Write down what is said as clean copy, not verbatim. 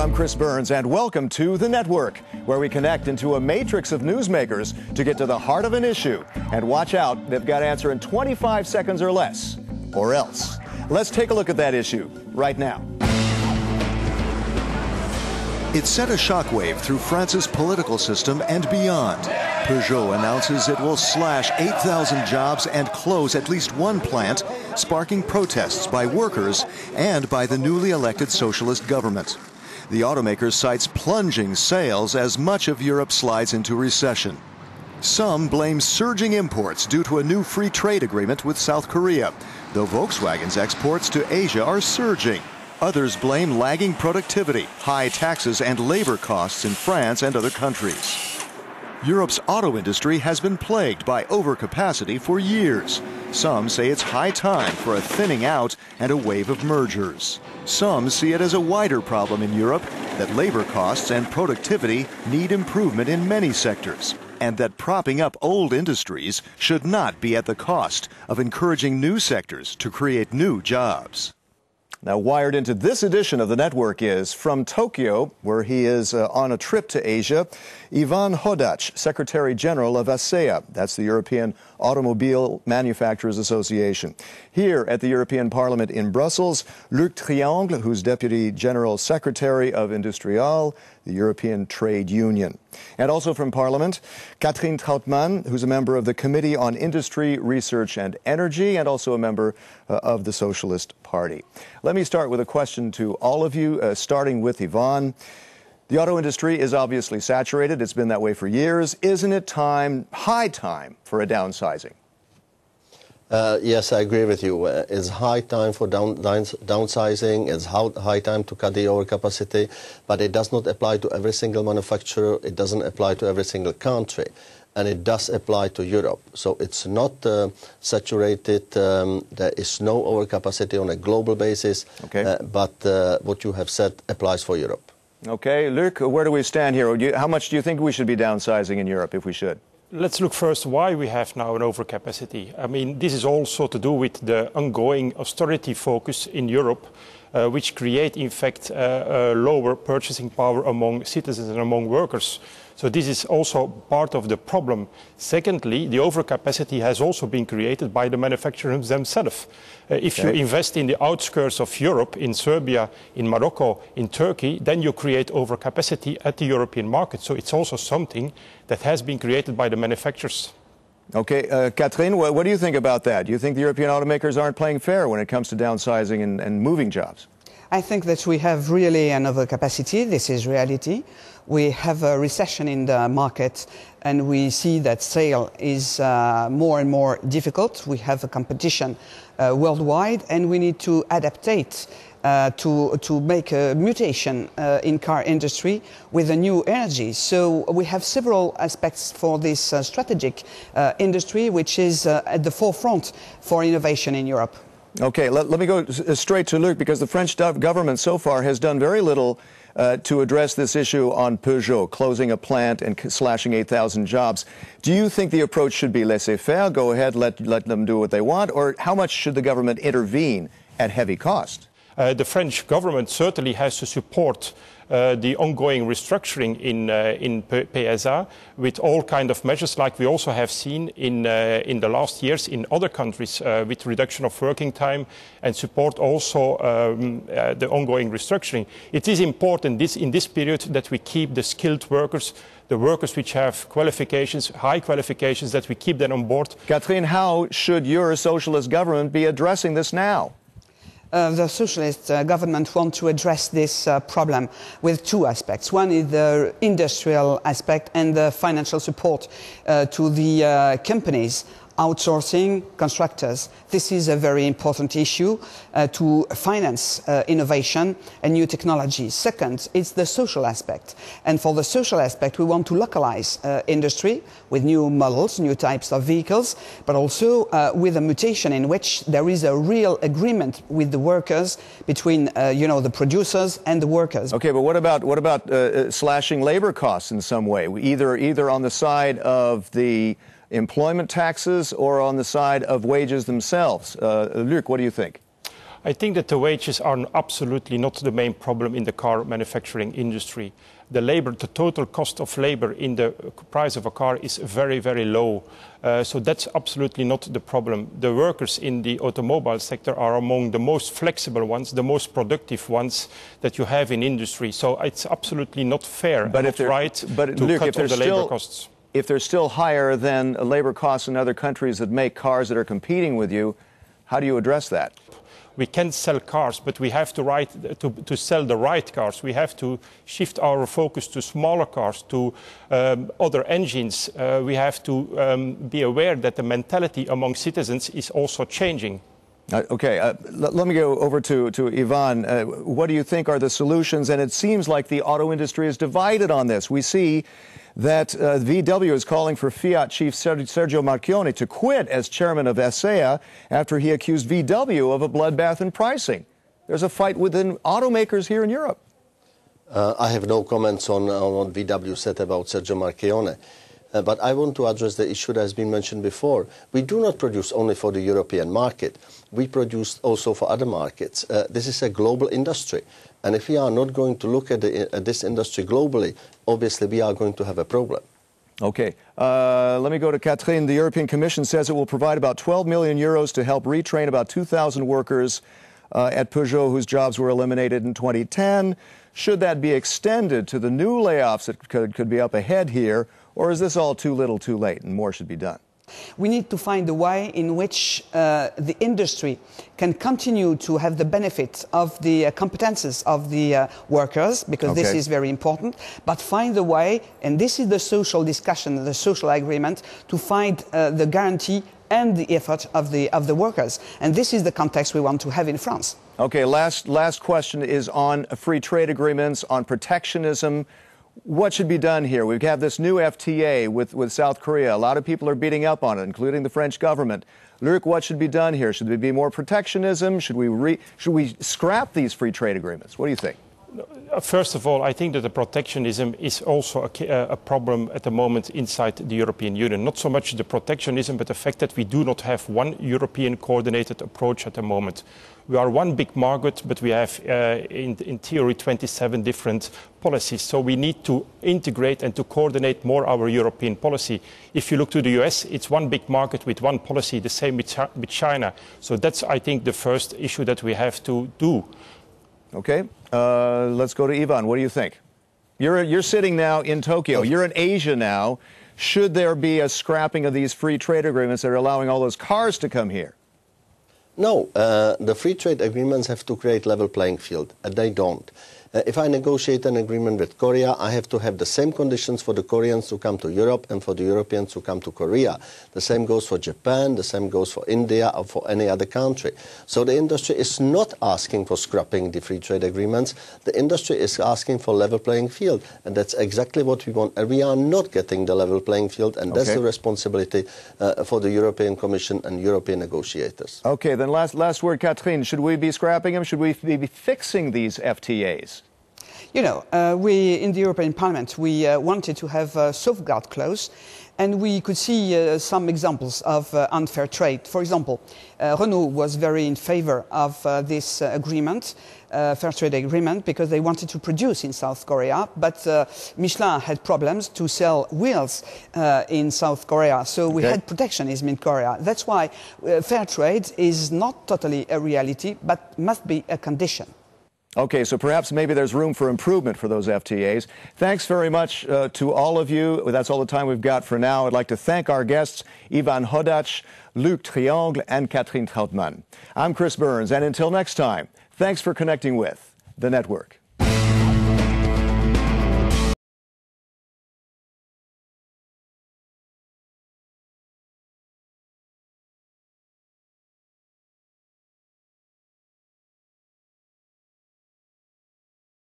I'm Chris Burns, and welcome to The Network, where we connect into a matrix of newsmakers to get to the heart of an issue. And watch out, they've got to answer in 25 seconds or less, or else. Let's take a look at that issue right now. It sent a shockwave through France's political system and beyond. Peugeot announces it will slash 8,000 jobs and close at least one plant, sparking protests by workers and by the newly elected Socialist government. The automaker cites plunging sales as much of Europe slides into recession. Some blame surging imports due to a new free trade agreement with South Korea, though Volkswagen's exports to Asia are surging. Others blame lagging productivity, high taxes, and labor costs in France and other countries. Europe's auto industry has been plagued by overcapacity for years. Some say it's high time for a thinning out and a wave of mergers. Some see it as a wider problem in Europe, that labor costs and productivity need improvement in many sectors, and that propping up old industries should not be at the cost of encouraging new sectors to create new jobs. Now, wired into this edition of The Network is from Tokyo, where he is on a trip to Asia, Ivan Hodac, Secretary General of ASEA. That's the European Automobile Manufacturers Association. Here at the European Parliament in Brussels, Luc Triangle, who's Deputy General Secretary of Industrial, the European Trade Union. And also from Parliament, Catherine Trautmann, who's a member of the Committee on Industry, Research and Energy, and also a member of the Socialist Party. Let me start with a question to all of you, starting with Ivan. The auto industry is obviously saturated. It's been that way for years. Isn't it time, high time, for a downsizing? Yes, I agree with you. It's high time for downsizing. It's high time to cut the overcapacity, but it does not apply to every single manufacturer. It doesn't apply to every single country, and it does apply to Europe. So it's not saturated. There is no overcapacity on a global basis, okay. But what you have said applies for Europe. Okay, Luc, where do we stand here? How much do you think we should be downsizing in Europe, if we should? Let's look first why we have now an overcapacity. I mean, this is also to do with the ongoing austerity focus in Europe, which create, in fact, lower purchasing power among citizens and among workers. So this is also part of the problem. Secondly, the overcapacity has also been created by the manufacturers themselves. If you invest in the outskirts of Europe, in Serbia, in Morocco, in Turkey, then you create overcapacity at the European market. So it's also something that has been created by the manufacturers. Okay, Catherine, what do you think about that? Do you think the European automakers aren't playing fair when it comes to downsizing and moving jobs? I think that we have really an overcapacity. This is reality. We have a recession in the market, and we see that sale is more and more difficult. We have a competition worldwide, and we need to adaptate to make a mutation in car industry with a new energy. So we have several aspects for this strategic industry, which is at the forefront for innovation in Europe. Okay, let me go straight to Luc, because the French government so far has done very little to address this issue on Peugeot, closing a plant and slashing 8,000 jobs. Do you think the approach should be laissez-faire, go ahead, let them do what they want, or how much should the government intervene at heavy cost? The French government certainly has to support the ongoing restructuring in PSA with all kinds of measures like we also have seen in the last years in other countries with reduction of working time and support also the ongoing restructuring. It is important in this period that we keep the skilled workers, the workers which have qualifications, high qualifications, that we keep them on board. Catherine, how should your socialist government be addressing this now? The socialist government wants to address this problem with two aspects. One is the industrial aspect and the financial support to the companies outsourcing constructors. This is a very important issue to finance innovation and new technologies. Second, it's the social aspect. And for the social aspect, we want to localize industry with new models, new types of vehicles, but also with a mutation in which there is a real agreement with the workers between, the producers and the workers. Okay, but what about slashing labor costs in some way, either on the side of the employment taxes or on the side of wages themselves? Luc, what do you think? I think that the wages are absolutely not the main problem in the car manufacturing industry. The total cost of labor in the price of a car is very, very low. So that's absolutely not the problem. The workers in the automobile sector are among the most flexible ones, the most productive ones that you have in industry. So it's absolutely not fair but and not right to Luc, cut all the labor costs. If they're still higher than labor costs in other countries that make cars that are competing with you, how do you address that? We can sell cars, but we have to sell the right cars. We have to shift our focus to smaller cars, to other engines. We have to be aware that the mentality among citizens is also changing. Let me go over to Ivan. What do you think are the solutions? And it seems like the auto industry is divided on this. We see that VW is calling for Fiat chief Sergio Marchionne to quit as chairman of SEA after he accused VW of a bloodbath in pricing. There's a fight within automakers here in Europe. I have no comments on what VW said about Sergio Marchionne. But I want to address the issue that has been mentioned before. We do not produce only for the European market. We produce also for other markets. This is a global industry. And if we are not going to look at this industry globally, obviously we are going to have a problem. Okay. Let me go to Catherine. The European Commission says it will provide about 12 million euros to help retrain about 2,000 workers at Peugeot whose jobs were eliminated in 2010. Should that be extended to the new layoffs that could be up ahead here, or is this all too little too late and more should be done? We need to find a way in which the industry can continue to have the benefit of the competences of the workers, because this is very important, but find a way, and this is the social discussion, the social agreement, to find the guarantee and the effort of the workers. And this is the context we want to have in France. Okay, last question is on free trade agreements, on protectionism. What should be done here? We have this new FTA with South Korea. A lot of people are beating up on it, including the French government. Luc, what should be done here? Should there be more protectionism? Should we scrap these free trade agreements? What do you think? First of all, I think that the protectionism is also a problem at the moment inside the European Union. Not so much the protectionism, but the fact that we do not have one European coordinated approach at the moment. We are one big market, but we have, in theory, 27 different policies. So we need to integrate and to coordinate more our European policy. If you look to the US, it's one big market with one policy, the same with China. So that's, I think, the first issue that we have to do. Okay, let's go to Ivan. What do you think? You're sitting now in Tokyo. You're in Asia now. Should there be a scrapping of these free trade agreements that are allowing all those cars to come here? No, the free trade agreements have to create level playing field, and they don't. If I negotiate an agreement with Korea, I have to have the same conditions for the Koreans to come to Europe and for the Europeans to come to Korea. The same goes for Japan, the same goes for India or for any other country. So the industry is not asking for scrapping the free trade agreements. The industry is asking for level playing field, and that's exactly what we want. And we are not getting the level playing field, and that's the responsibility for the European Commission and European negotiators. Okay, then last word, Catherine. Should we be scrapping them? Should we be fixing these FTAs? You know, we in the European Parliament, we wanted to have a safeguard clause, and we could see some examples of unfair trade. For example, Renault was very in favor of this agreement, fair trade agreement, because they wanted to produce in South Korea, but Michelin had problems to sell wheels in South Korea, so we had protectionism in Korea. That's why fair trade is not totally a reality, but must be a condition. Okay, so perhaps maybe there's room for improvement for those FTAs. Thanks very much to all of you. That's all the time we've got for now. I'd like to thank our guests, Ivan Hodac, Luc Triangle, and Catherine Trautmann. I'm Chris Burns, and until next time, thanks for connecting with The Network.